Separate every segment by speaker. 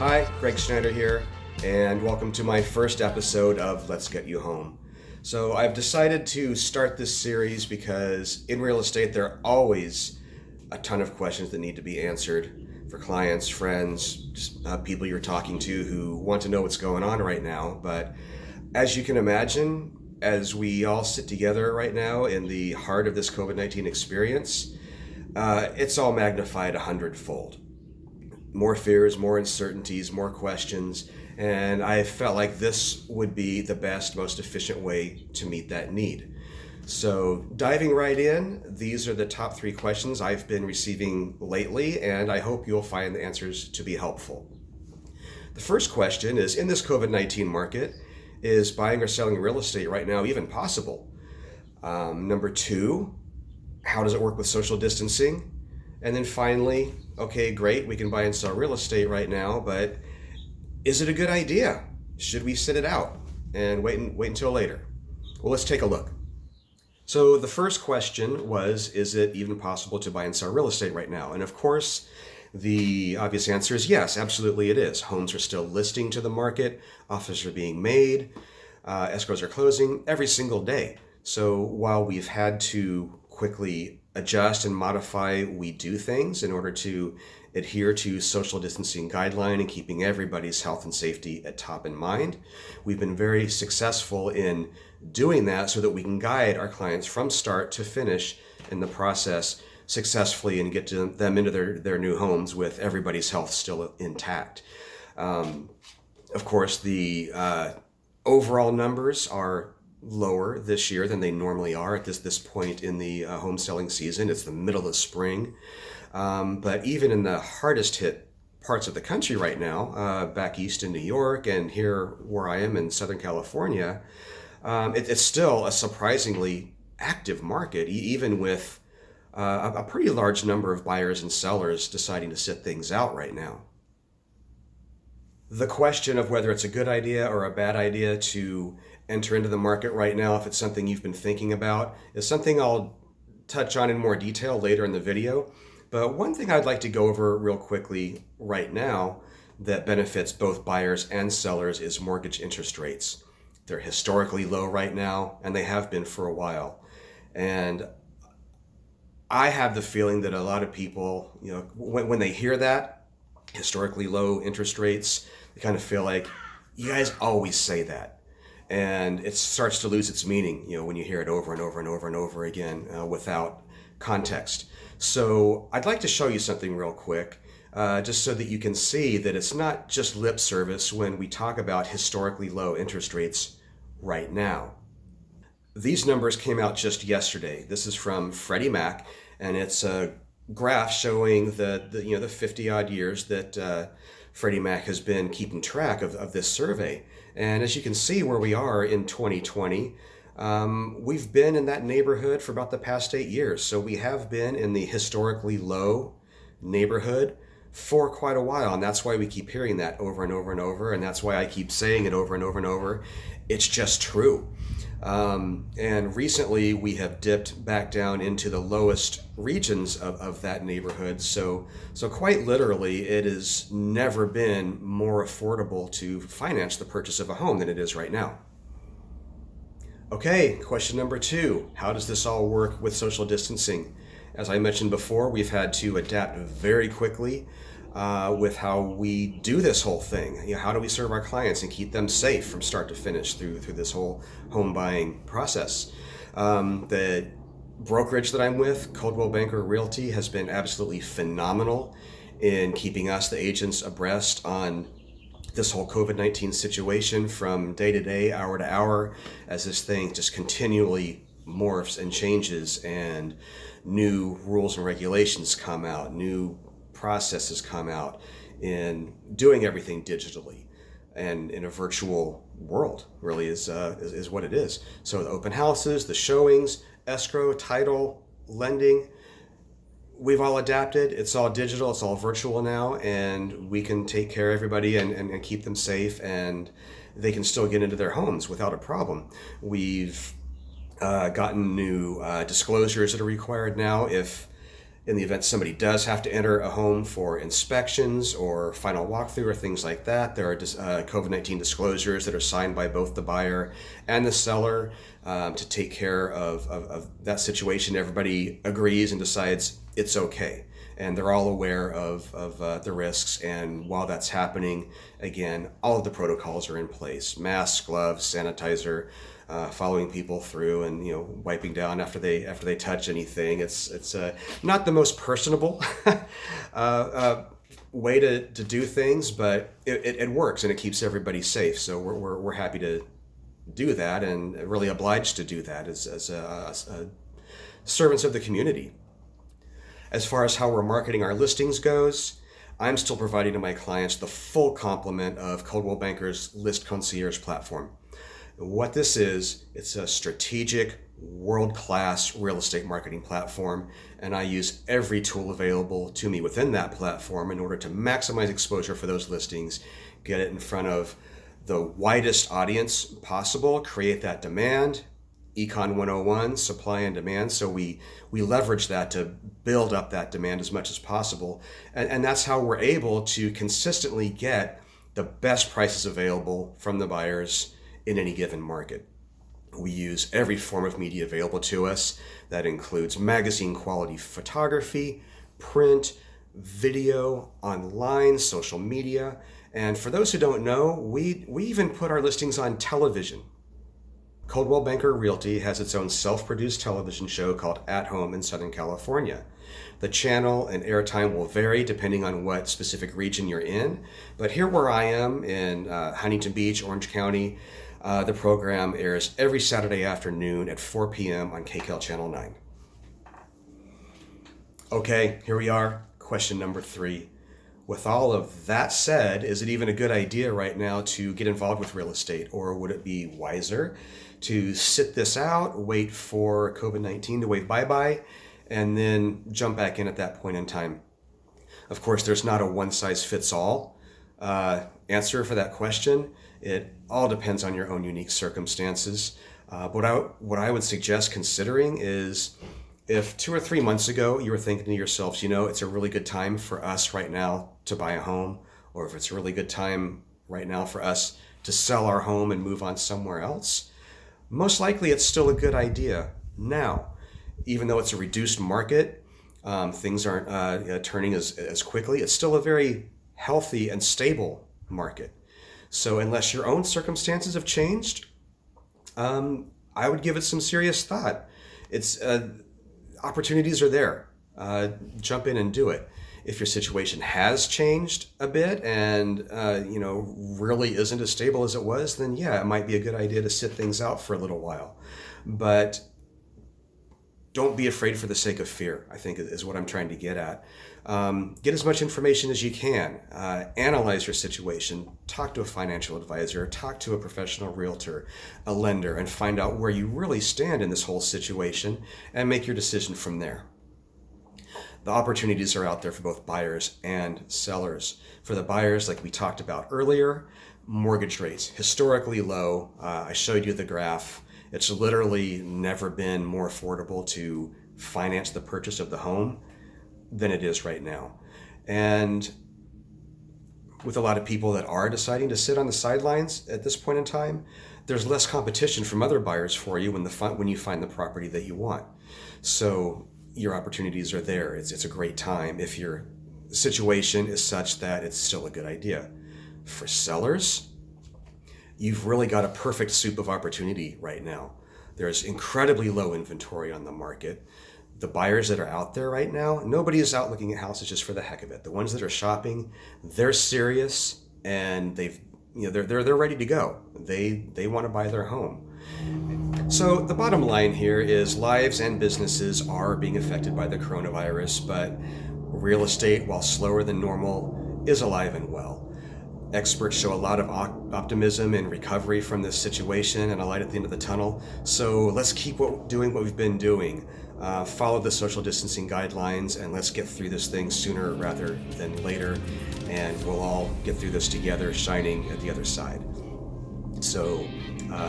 Speaker 1: Hi, Greg Schneider here, and welcome to my first episode of Let's Get You Home. So I've decided to start this series because in real estate there are always a ton of questions that need to be answered for clients, friends, just people you're talking to who want to know what's going on right now. But as you can imagine, as we all sit together right now in the heart of this COVID-19 experience, it's all magnified 100-fold. More fears, more uncertainties, more questions, and I felt like this would be the best, most efficient way to meet that need. So diving right in, these are the top 3 questions I've been receiving lately, and I hope you'll find the answers to be helpful. The first question is, in this COVID-19 market, is buying or selling real estate right now even possible? Number 2, how does it work with social distancing? And then finally, okay, great, we can buy and sell real estate right now, but is it a good idea? Should we sit it out and wait until later? Well, let's take a look. So the first question was, is it even possible to buy and sell real estate right now? And of course, the obvious answer is yes, absolutely it is. Homes are still listing to the market, offers are being made, escrows are closing every single day. So while we've had to quickly adjust and modify, we do things in order to adhere to social distancing guideline and keeping everybody's health and safety at top in mind. We've been very successful in doing that so that we can guide our clients from start to finish in the process successfully and get them into their new homes with everybody's health still intact. Of course, the overall numbers are lower this year than they normally are at this point in the home selling season. It's the middle of spring. But even in the hardest hit parts of the country right now, back east in New York and here where I am in Southern California, it's still a surprisingly active market, even with a pretty large number of buyers and sellers deciding to sit things out right now. The question of whether it's a good idea or a bad idea to enter into the market right now, if it's something you've been thinking about, is something I'll touch on in more detail later in the video. But one thing I'd like to go over real quickly right now that benefits both buyers and sellers is mortgage interest rates. They're historically low right now, and they have been for a while. And I have the feeling that a lot of people, when they hear that, historically low interest rates, they kind of feel like, you guys always say that. And it starts to lose its meaning, when you hear it over and over and over and over again without context. So I'd like to show you something real quick, just so that you can see that it's not just lip service when we talk about historically low interest rates right now. These numbers came out just yesterday. This is from Freddie Mac, and it's a graph showing the 50-odd years that Freddie Mac has been keeping track of this survey. And as you can see where we are in 2020, we've been in that neighborhood for about the past 8 years. So we have been in the historically low neighborhood for quite a while. And that's why we keep hearing that over and over and over. And that's why I keep saying it over and over and over. It's just true. And recently we have dipped back down into the lowest regions of that neighborhood. So quite literally, it has never been more affordable to finance the purchase of a home than it is right now. Okay, question number 2. How does this all work with social distancing? As I mentioned before, we've had to adapt very quickly with how we do this whole thing. How do we serve our clients and keep them safe from start to finish through this whole home buying process? The brokerage that I'm with, Coldwell Banker Realty, has been absolutely phenomenal in keeping us, the agents, abreast on this whole COVID-19 situation from day to day, hour to hour, as this thing just continually morphs and changes and new rules and regulations come out, new processes come out in doing everything digitally and in a virtual world, really is what it is. So the open houses, the showings, escrow, title, lending, we've all adapted. It's all digital, it's all virtual now, and we can take care of everybody and keep them safe, and they can still get into their homes without a problem. We've gotten new disclosures that are required now if In the event somebody does have to enter a home for inspections or final walkthrough or things like that, there are COVID-19 disclosures that are signed by both the buyer and the seller to take care of that situation. Everybody agrees and decides it's okay. And they're all aware of the risks. And while that's happening, again, all of the protocols are in place: masks, gloves, sanitizer, following people through, and wiping down after they touch anything. It's not the most personable way to do things, but it works and it keeps everybody safe. So we're happy to do that and really obliged to do that as servants of the community. As far as how we're marketing our listings goes, I'm still providing to my clients the full complement of Coldwell Banker's List Concierge platform. What this is, it's a strategic, world-class real estate marketing platform, and I use every tool available to me within that platform in order to maximize exposure for those listings, get it in front of the widest audience possible, create that demand. Econ 101, supply and demand. So we leverage that to build up that demand as much as possible. And that's how we're able to consistently get the best prices available from the buyers in any given market. We use every form of media available to us. That includes magazine quality photography, print, video, online, social media. And for those who don't know, we even put our listings on television. Coldwell Banker Realty has its own self-produced television show called At Home in Southern California. The channel and airtime will vary depending on what specific region you're in, but here where I am in Huntington Beach, Orange County, the program airs every Saturday afternoon at 4 p.m. on KCAL Channel 9. Okay, here we are. Question number 3. With all of that said, is it even a good idea right now to get involved with real estate, or would it be wiser to sit this out, wait for COVID-19 to wave bye-bye, and then jump back in at that point in time? Of course, there's not a one-size-fits-all answer for that question. It all depends on your own unique circumstances. What I would suggest considering is, if 2 or 3 months ago you were thinking to yourselves, it's a really good time for us right now to buy a home, or if it's a really good time right now for us to sell our home and move on somewhere else, most likely it's still a good idea now. Even though it's a reduced market, things aren't turning as quickly, it's still a very healthy and stable market. So unless your own circumstances have changed, I would give it some serious thought. Opportunities are there. Jump in and do it. If your situation has changed a bit and really isn't as stable as it was, then yeah, it might be a good idea to sit things out for a little while. But don't be afraid for the sake of fear, I think is what I'm trying to get at. Get as much information as you can. Analyze your situation. Talk to a financial advisor. Talk to a professional realtor, a lender, and find out where you really stand in this whole situation and make your decision from there. The opportunities are out there for both buyers and sellers. For the buyers, like we talked about earlier, mortgage rates, historically low. I showed you the graph. It's literally never been more affordable to finance the purchase of the home than it is right now. And with a lot of people that are deciding to sit on the sidelines at this point in time, there's less competition from other buyers for you when you find the property that you want. So your opportunities are there. It's a great time if your situation is such that it's still a good idea. For sellers, you've really got a perfect soup of opportunity right now. There's incredibly low inventory on the market. The buyers that are out there right now, nobody is out looking at houses just for the heck of it. The ones that are shopping, they're serious and they're ready to go. They want to buy their home. So the bottom line here is lives and businesses are being affected by the coronavirus, but real estate, while slower than normal, is alive and well. Experts show a lot of optimism and recovery from this situation and a light at the end of the tunnel. So let's keep doing what we've been doing. Follow the social distancing guidelines, and let's get through this thing sooner rather than later. And we'll all get through this together, shining at the other side. So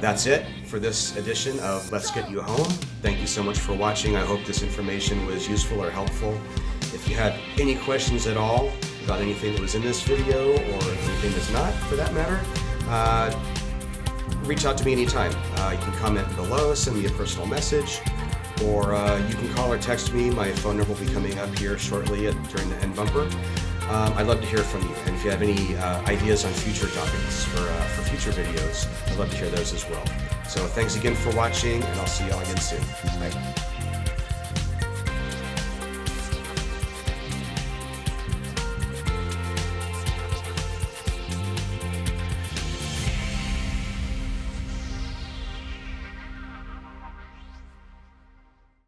Speaker 1: that's it for this edition of Let's Get You Home. Thank you so much for watching. I hope this information was useful or helpful. If you have any questions at all about anything that was in this video or anything that's not, for that matter, reach out to me anytime. You can comment below, send me a personal message, or you can call or text me. My phone number will be coming up here shortly during the end bumper. I'd love to hear from you, and if you have any ideas on future topics for future videos, I'd love to hear those as well. So thanks again for watching, and I'll see you all again soon. Bye.